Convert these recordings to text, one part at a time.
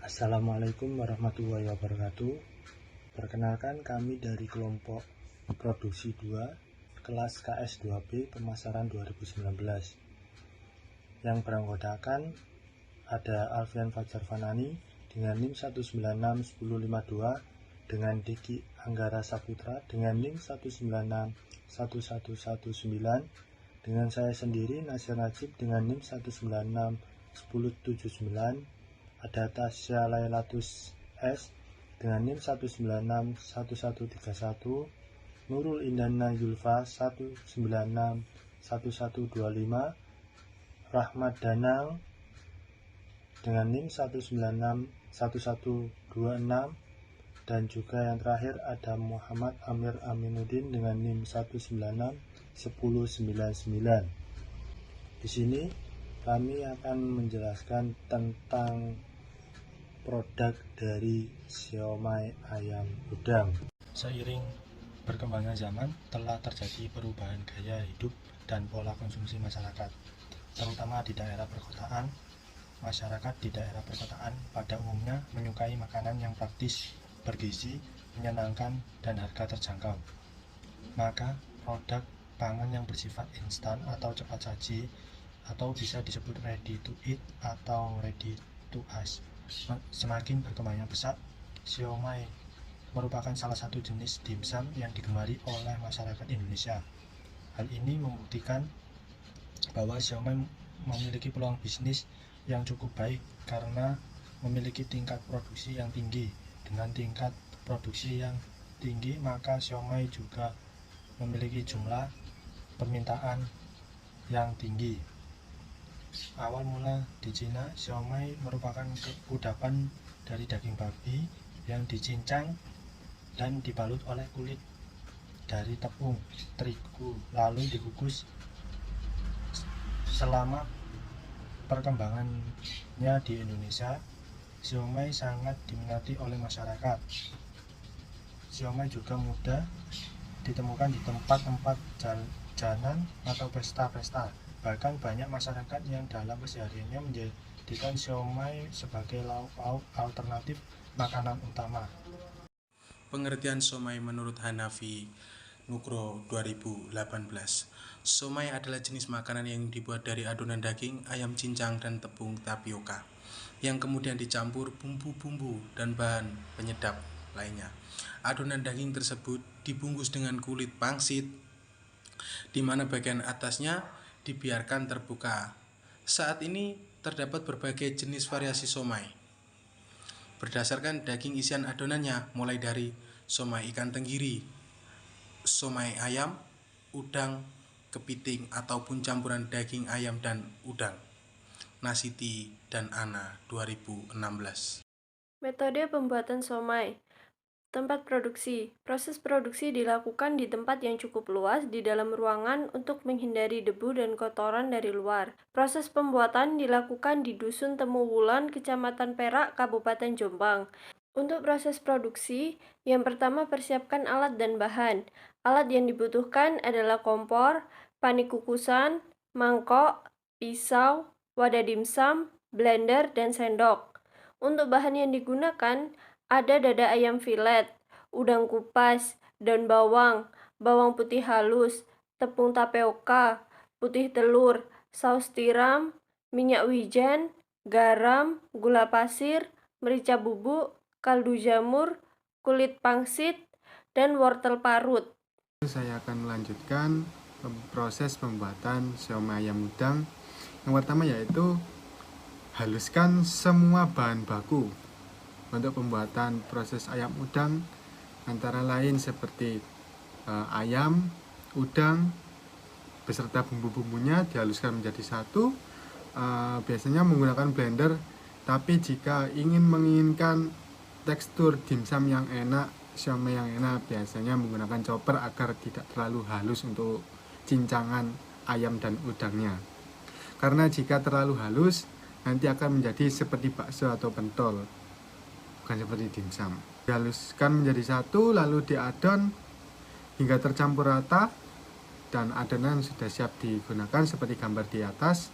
Assalamualaikum warahmatullahi wabarakatuh. Perkenalkan, kami dari kelompok produksi 2 kelas KS2B pemasaran 2019 yang beranggotakan ada Alfian Fajar Fanani dengan NIM 1961052, dengan Diki Anggara Saputra dengan NIM 1961119, dengan saya sendiri Nasir Najib dengan NIM 1961079, ada Tasya Lailatus S dengan NIM 1961131, Nurul Indana Yulfa 1961125, Rahmat Danang dengan NIM 1961126, dan juga yang terakhir ada Muhammad Amir Aminuddin dengan NIM 1961099. Di sini kami akan menjelaskan tentang produk dari siomay ayam udang. Seiring berkembangnya zaman, telah terjadi perubahan gaya hidup dan pola konsumsi masyarakat, terutama di daerah perkotaan. Masyarakat di daerah perkotaan pada umumnya menyukai makanan yang praktis, bergizi, menyenangkan, dan harga terjangkau. Maka produk pangan yang bersifat instan atau cepat saji, atau bisa disebut ready to eat atau ready to eat, semakin berkembangnya pesat. Siomay merupakan salah satu jenis dimsum yang digemari oleh masyarakat Indonesia. Hal ini membuktikan bahwa siomay memiliki peluang bisnis yang cukup baik karena memiliki tingkat produksi yang tinggi. Dengan tingkat produksi yang tinggi, maka siomay juga memiliki jumlah permintaan yang tinggi. Awal mula di Cina, siomay merupakan kudapan dari daging babi yang dicincang dan dibalut oleh kulit dari tepung terigu, lalu dikukus. Selama perkembangannya di Indonesia, siomay sangat diminati oleh masyarakat. Siomay juga mudah ditemukan di tempat-tempat jajanan atau pesta-pesta. Bahkan banyak masyarakat yang dalam kesehariannya menjadikan siomay sebagai lauk pauk alternatif makanan utama. Pengertian siomay menurut Hanafi Nugro 2018. Siomay adalah jenis makanan yang dibuat dari adonan daging, ayam cincang, dan tepung tapioka yang kemudian dicampur bumbu-bumbu dan bahan penyedap lainnya. Adonan daging tersebut dibungkus dengan kulit pangsit, di mana bagian atasnya dibiarkan terbuka. Saat ini terdapat berbagai jenis variasi siomay berdasarkan daging isian adonannya, mulai dari siomay ikan tenggiri, siomay ayam, udang, kepiting ataupun campuran daging ayam dan udang. Nasiti dan Ana 2016. Metode pembuatan siomay. Tempat produksi. Proses produksi dilakukan di tempat yang cukup luas di dalam ruangan untuk menghindari debu dan kotoran dari luar. Proses pembuatan dilakukan di Dusun Temu Wulan, Kecamatan Perak, Kabupaten Jombang. Untuk proses produksi, yang pertama persiapkan alat dan bahan. Alat yang dibutuhkan adalah kompor, panik kukusan, mangkok, pisau, wadah dimsum, blender, dan sendok. Untuk bahan yang digunakan ada dada ayam filet, udang kupas, daun bawang, bawang putih halus, tepung tapioka, putih telur, saus tiram, minyak wijen, garam, gula pasir, merica bubuk, kaldu jamur, kulit pangsit, dan wortel parut. Saya akan melanjutkan proses pembuatan siomay ayam udang. Yang pertama yaitu haluskan semua bahan baku untuk pembuatan proses ayam udang, antara lain seperti ayam, udang, beserta bumbu-bumbunya dihaluskan menjadi satu. Biasanya menggunakan blender, tapi jika menginginkan tekstur dimsum yang enak, siomay yang enak, biasanya menggunakan chopper agar tidak terlalu halus untuk cincangan ayam dan udangnya. Karena jika terlalu halus, nanti akan menjadi seperti bakso atau pentol, bukan seperti dimsum. Dihaluskan menjadi satu, lalu diadon hingga tercampur rata, dan adonan sudah siap digunakan seperti gambar di atas.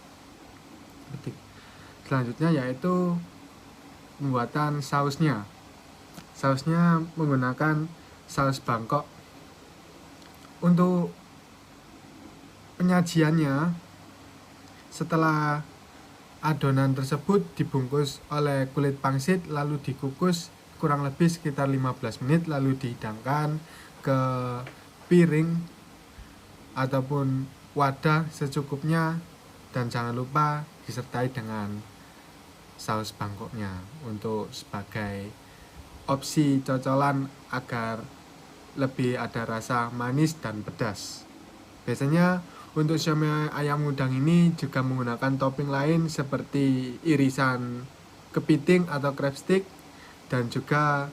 Selanjutnya yaitu pembuatan sausnya. Sausnya menggunakan saus Bangkok. Untuk penyajiannya, setelah adonan tersebut dibungkus oleh kulit pangsit lalu dikukus kurang lebih sekitar 15 menit lalu dihidangkan ke piring ataupun wadah secukupnya, dan jangan lupa disertai dengan saus Bangkoknya untuk sebagai opsi cocolan agar lebih ada rasa manis dan pedas. Biasanya untuk siomay ayam udang ini juga menggunakan topping lain seperti irisan kepiting atau crab stick, dan juga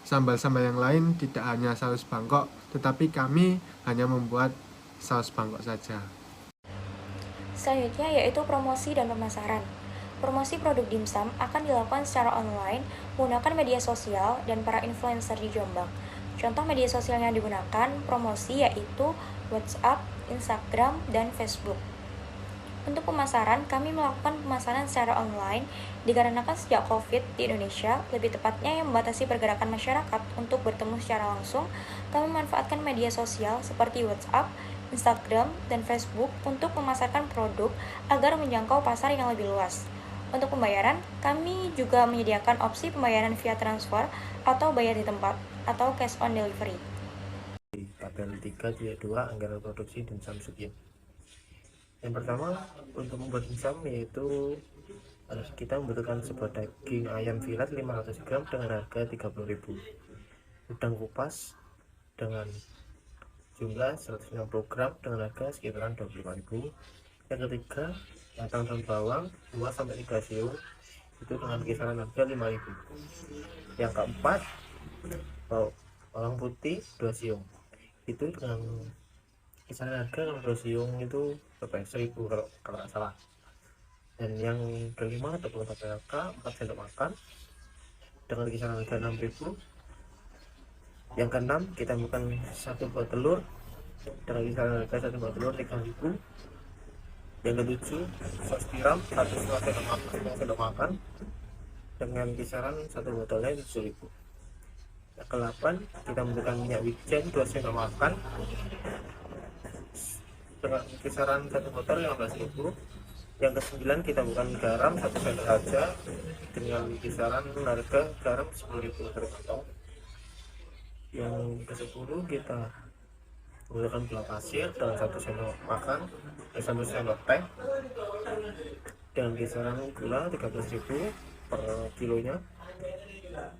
sambal-sambal yang lain, tidak hanya saus Bangkok, tetapi kami hanya membuat saus Bangkok saja. Selanjutnya yaitu promosi dan pemasaran. Promosi produk dimsum akan dilakukan secara online menggunakan media sosial dan para influencer di Jombang. Contoh media sosial yang digunakan promosi yaitu WhatsApp, Instagram, dan Facebook. Untuk pemasaran, kami melakukan pemasaran secara online dikarenakan sejak COVID di Indonesia, lebih tepatnya yang membatasi pergerakan masyarakat untuk bertemu secara langsung, kami memanfaatkan media sosial seperti WhatsApp, Instagram, dan Facebook untuk memasarkan produk agar menjangkau pasar yang lebih luas. Untuk pembayaran, kami juga menyediakan opsi pembayaran via transfer atau bayar di tempat atau cash on delivery. Tabel 3 jilid 2 anggaran produksi dimsum Sukiem. Yang pertama, untuk membuat dimsum yaitu kita membutuhkan sebuah daging ayam filet 500 gram dengan harga 30.000, udang kupas dengan jumlah 150 gram dengan harga sekitaran 25.000. Yang ketiga, batang daun bawang 2-3 siung itu dengan kisaran harga 5.000. Yang keempat, bawang putih 2 siung itu dengan kisaran harga 2 siung itu 1.000 kalau nggak salah. Dan yang kelima, tepung tapioka 4 sendok makan dengan kisaran harga 6.000. Yang keenam, kita bukan 1 buah telur dengan kisaran harga 1 buah telur 3.000. Yang ketujuh, sos tiram 1 sendok makan dengan kisaran 1 botolnya 7.000. Yang ke-8, kita membutuhkan minyak wijen 2 sendok makan dengan kisaran 1 botol 15.000. Yang ke-9, kita bukan garam 1 sendok saja dengan kisaran harga garam 10.000 per potong. Yang ke-10, kita menggunakan gula pasir dengan 1 sendok makan 1 sendok teh dengan kisaran gula 13.000 per kilonya.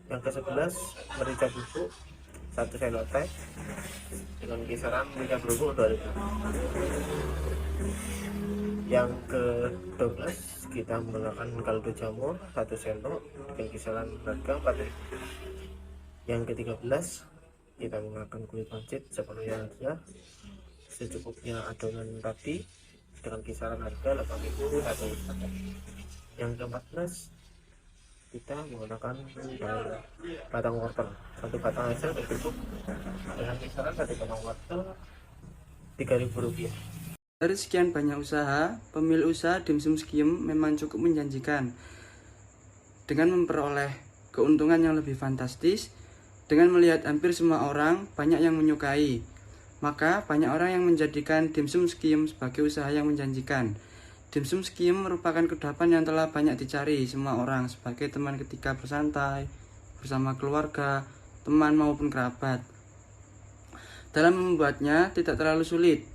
Yang ke-11, merica bubuk 1 sendok teh dengan kisaran merica bubuk 2.000. Yang ke-12, kita menggunakan kaldu jamur 1 sendok dengan kisaran harga 4.000. Yang ke-13, kita menggunakan kulit pancit sepenuhnya saja secukupnya adonan tadi dengan kisaran harga 8.000 atau lebih. Yang ke-14, kita menggunakan batang wortel 1 batang aja cukup dengan kisaran 1 batang wortel 3.000 rupiah. Dari sekian banyak usaha, pemilik usaha dimsum Sukiem memang cukup menjanjikan dengan memperoleh keuntungan yang lebih fantastis. Dengan melihat hampir semua orang banyak yang menyukai, maka banyak orang yang menjadikan dimsum Sukiem sebagai usaha yang menjanjikan. Dimsum Sukiem merupakan kudapan yang telah banyak dicari semua orang sebagai teman ketika bersantai bersama keluarga, teman maupun kerabat. Dalam membuatnya tidak terlalu sulit,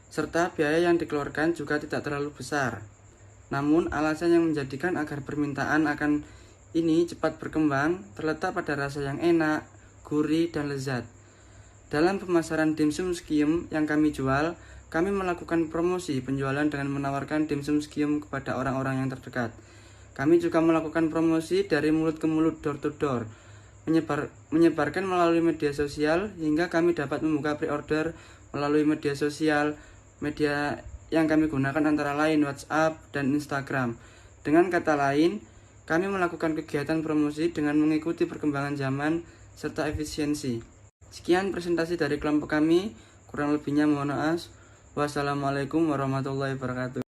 serta biaya yang dikeluarkan juga tidak terlalu besar. Namun alasan yang menjadikan agar permintaan akan ini cepat berkembang terletak pada rasa yang enak, gurih, dan lezat. Dalam pemasaran dimsum Sukiem yang kami jual, kami melakukan promosi penjualan dengan menawarkan dimsum Sukiem kepada orang-orang yang terdekat. Kami juga melakukan promosi dari mulut ke mulut, door to door, menyebarkan melalui media sosial hingga kami dapat membuka pre-order melalui media sosial. Media yang kami gunakan antara lain WhatsApp dan Instagram. Dengan kata lain, kami melakukan kegiatan promosi dengan mengikuti perkembangan zaman serta efisiensi. Sekian presentasi dari kelompok kami, kurang lebihnya mohon maaf. Wassalamualaikum warahmatullahi wabarakatuh.